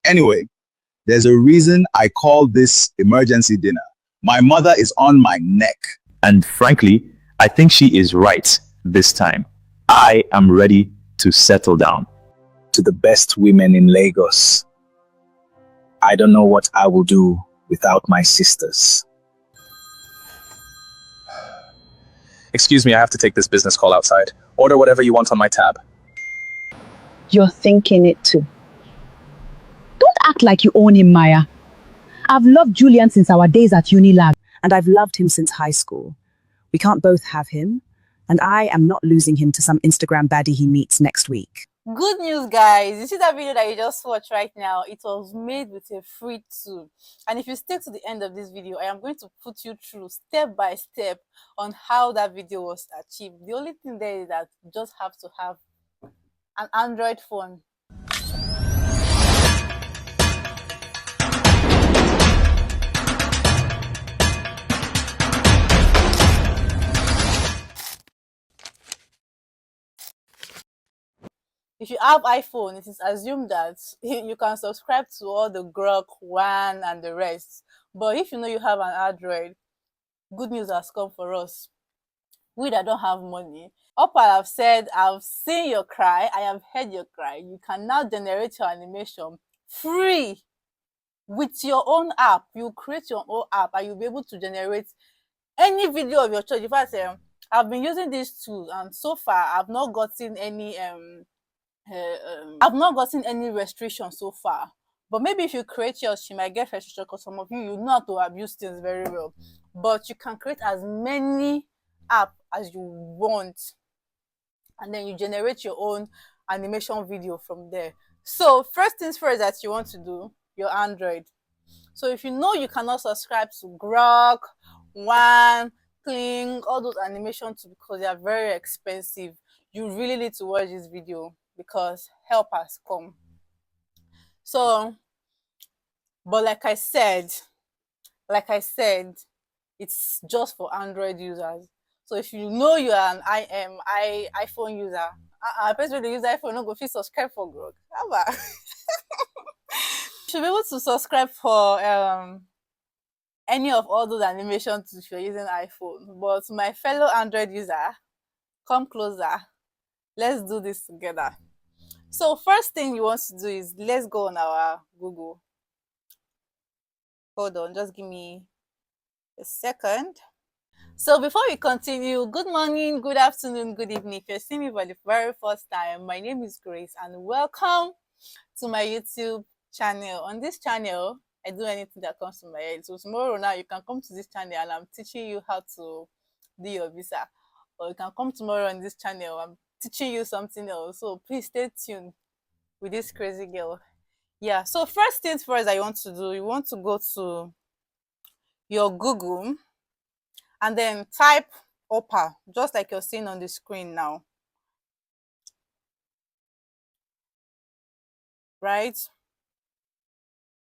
Anyway, there's a reason I call this emergency dinner. My mother is on my neck. And frankly, I think she is right this time. I am ready to settle down. To the best women in Lagos, I don't know what I will do without my sisters. Excuse me, I have to take this business call outside. Order whatever you want on my tab. You're thinking it too. Don't act like you own him, Maya. I've loved Julian since our days at Unilag. And I've loved him since high school. We can't both have him, and I am not losing him to some Instagram baddie he meets next week. Good news, guys. You see that video that you just watched right now? It was made with a free tool. And if you stay to the end of this video, I am going to put you through step by step on how that video was achieved. The only thing there is that you just have to have an Android phone. If you have iPhone, it is assumed that you can subscribe to all the Grok, One, and the rest. But if you know you have an Android, good news has come for us. We that don't have money. Opal have said, I've seen your cry, I have heard your cry. You can now generate your animation free with your own app. You create your own app and you'll be able to generate any video of your choice. In fact, I've been using these tools, and so far I've not gotten any restrictions so far. But maybe if you create yours, you might get restriction, because some of you know how to abuse things very well. But you can create as many apps as you want, and then you generate your own animation video from there. So first things first that you want to do, your Android. So if you know you cannot subscribe to Grok, One, Kling, all those animation tools because they are very expensive, you really need to watch this video because help has come. So, but like I said, it's just for Android users. So if you know you are an iPhone user, a person wey dey use iPhone no go fit subscribe for Grok. You should be able to subscribe for any of all those animations if you're using iPhone. But my fellow Android user, come closer. Let's do this together. So first thing you want to do is, let's go on our Google. Hold on, just give me a second. So before we continue, good morning, good afternoon, good evening. If you're seeing me for the very first time, my name is Grace and welcome to my YouTube channel. On this channel, I do anything that comes to my head. So tomorrow now you can come to this channel and I'm teaching you how to do your visa. Or you can come tomorrow on this channel, I'm teaching you something else. So please stay tuned with this crazy girl. Yeah, so first things first that you want to do, you want to go to your Google and then type Opal, just like you're seeing on the screen now. Right?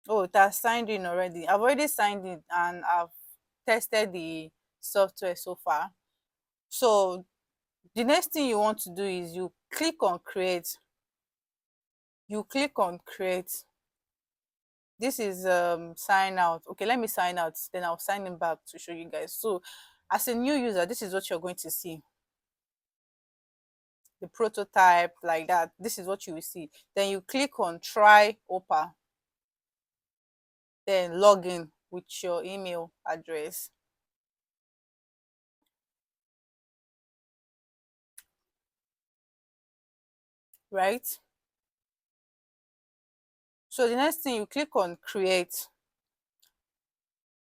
Oh, it has signed in already. I've already signed in and I've tested the software so far. So the next thing you want to do is you click on create. You click on create. This is sign out. Okay, let me sign out, then I'll sign in back to show you guys. So as a new user, this is what you're going to see. The prototype like that. This is what you will see. Then you click on try Opal. Then log in with your email address. Right? So the next thing, you click on create.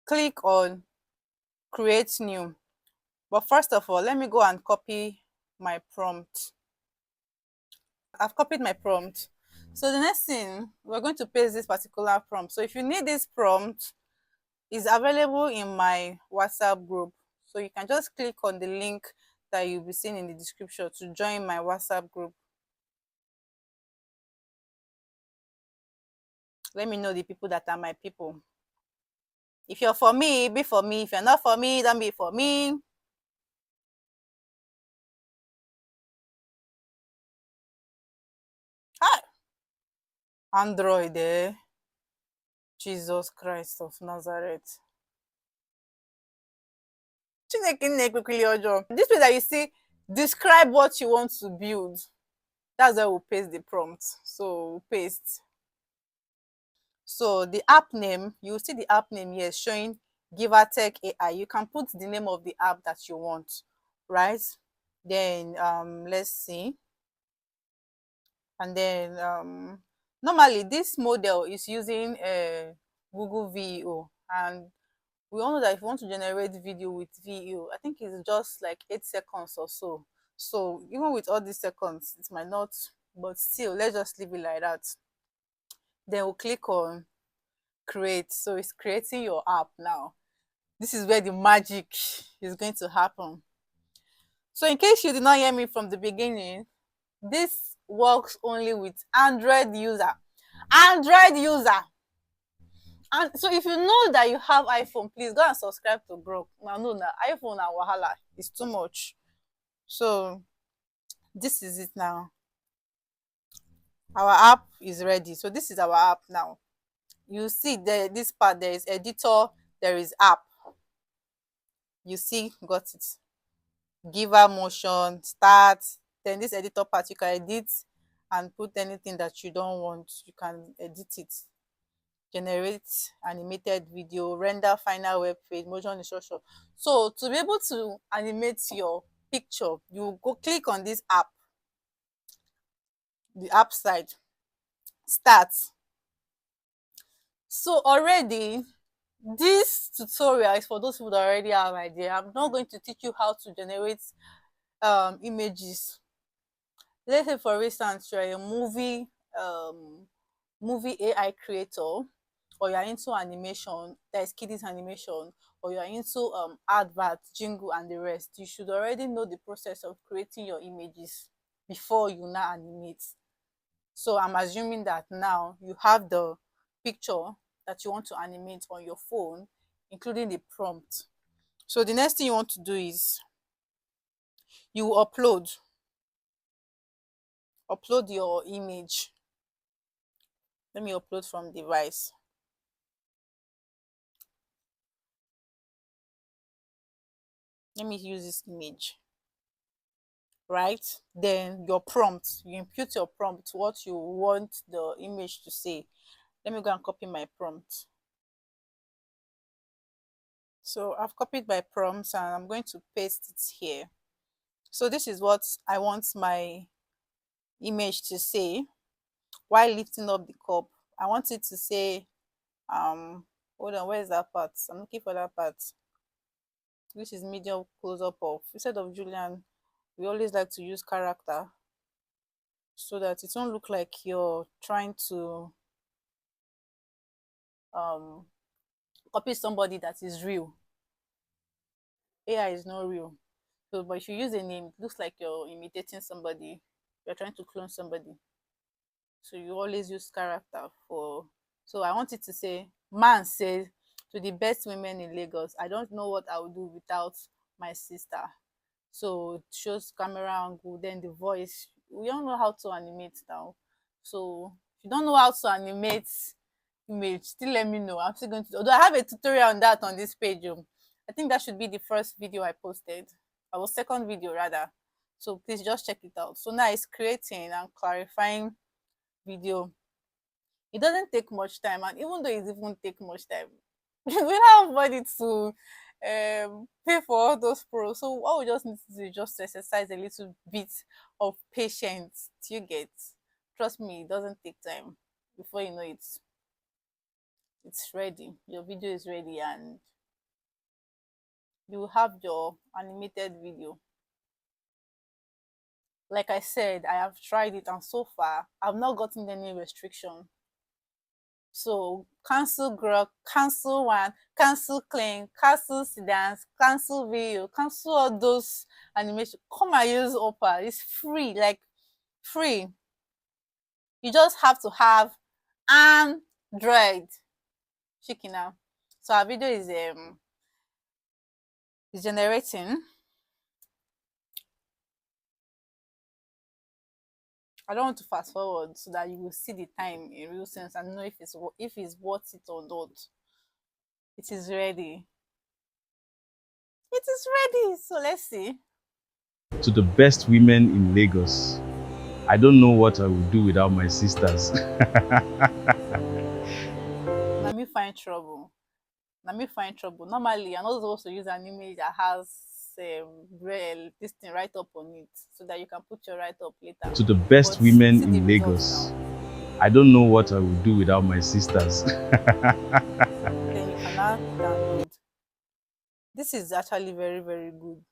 Click on create new. But first of all, let me go and copy my prompt. I've copied my prompt. So the next thing, we're going to paste this particular prompt. So if you need this prompt, it's available in my WhatsApp group. So you can just click on the link that you'll be seeing in the description to join my WhatsApp group. Let me know the people that are my people. If you're for me, be for me. If you're not for me, don't be for me. Hi. Android, eh? Jesus Christ of Nazareth. This way that you see, describe what you want to build. That's where we'll paste the prompt. So we'll paste. So the app name, you see the app name here showing Givertech AI. You can put the name of the app that you want, right? Then let's see. And then normally this model is using Google VEO, and we all know that if you want to generate video with VEO, I think it's just like 8 seconds or so. So even with all these seconds, it might not, but still, let's just leave it like that. Then we'll click on create. So it's creating your app now. This is where the magic is going to happen. So in case you did not hear me from the beginning, this works only with Android user. Android user. And so if you know that you have iPhone, please go and subscribe to Grok. Now no, iPhone and wahala is too much. So this is it now. Our app is ready. So this is our app now. You see this part, there is editor, there is app. You see, got it. Giver motion, start. Then this editor part, you can edit and put anything that you don't want. You can edit it. Generate animated video, render final web page, motion instruction. So to be able to animate your picture, you go click on this app, the app side, start. So already this tutorial is for those people that already have an idea. I'm not going to teach you how to generate images. Let's say for instance you're a movie AI creator, or you're into animation, that is kiddies animation, or you're into advert, jingle and the rest. You should already know the process of creating your images before you now animate. So I'm assuming that now you have the picture that you want to animate on your phone, including the prompt. So the next thing you want to do is you upload your image. Let me upload from device. Let me use this image, right? Then your prompt, you input your prompt, what you want the image to say. Let me go and copy my prompt. So I've copied my prompts and I'm going to paste it here. So this is what I want my image to say while lifting up the cup. I want it to say, hold on, where is that part? I'm looking for that part. This is medium close up of, instead of Julian, we always like to use character so that it won't look like you're trying to copy somebody that is real. AI is not real. So, but if you use a name, it looks like you're imitating somebody. You're trying to clone somebody. So you always use character for. So I want it to say, man says to the best women in Lagos, I don't know what I would do without my sister. So it shows camera angle, then the voice. We don't know how to animate now. So if you don't know how to animate image, still let me know. I'm still going to, although I have a tutorial on that on this page. I think that should be the first video I posted. Our second video rather. So please just check it out. So now it's creating and clarifying video. It doesn't take much time, and even though it even take much time, we don't have money to pay for all those pros. So what we just need to do is just exercise a little bit of patience. You get, trust me, it doesn't take time. Before you know it, it's ready. Your video is ready, and you will have your animated video. Like I said, I have tried it, and so far I've not gotten any restriction. So cancel grok, cancel one, cancel clean, cancel sedans, cancel video, cancel all those animation. Come and use Opal. It's free, like free. You just have to have Android. Chicken now. So our video is generating. I don't want to fast forward so that you will see the time in real sense and know if it's worth it or not. It is ready. It is ready. So let's see. To the best women in Lagos, I don't know what I would do without my sisters. Let me find trouble. Let me find trouble. Normally, I'm not supposed to use an image that has this thing right up on it so that you can put your write up later. To the best But women see the in results Lagos, now. I don't know what I would do without my sisters. Then you can now download. This is actually very, very good.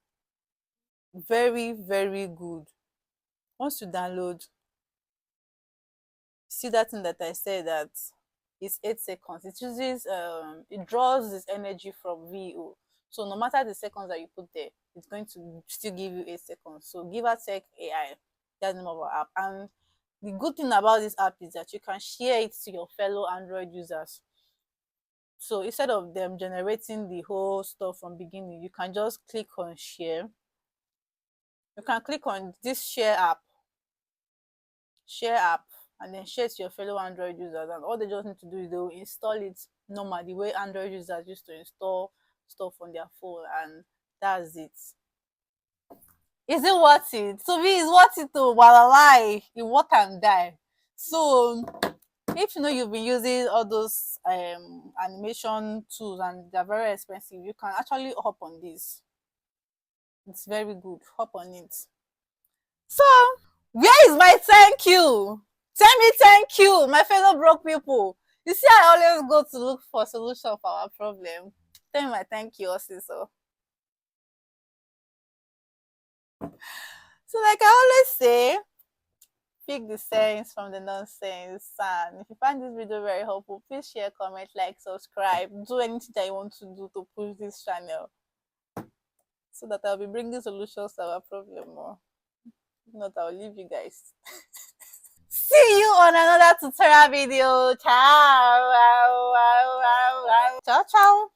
Very, very good. Once you download, see that thing that I said that it's 8 seconds. It uses it draws this energy from VO. So no matter the seconds that you put there, it's going to still give you 8 seconds. So Give Her Tech AI, that's the name of our app. And the good thing about this app is that you can share it to your fellow Android users. So instead of them generating the whole stuff from beginning, you can just click on share. You can click on this share app, and then share to your fellow Android users. And all they just need to do is they will install it normal, the way Android users used to install stuff on their phone, and that's it. Is it worth it? To me, it's worth it to while alive, in work and die. So if you know you've been using all those animation tools and they're very expensive, you can actually hop on this. It's very good. Hop on it. So where is my thank you? Tell me thank you, my fellow broke people. You see, I always go to look for solution for our problem. Tell me my thank you, also. So like I always say, pick the sense from the nonsense. And if you find this video very helpful, please share, comment, like, subscribe. Do anything that you want to do to push this channel so that I'll be bringing solutions to our problem more. If not, I'll leave you guys. See you on another tutorial video. Ciao. Ciao, ciao.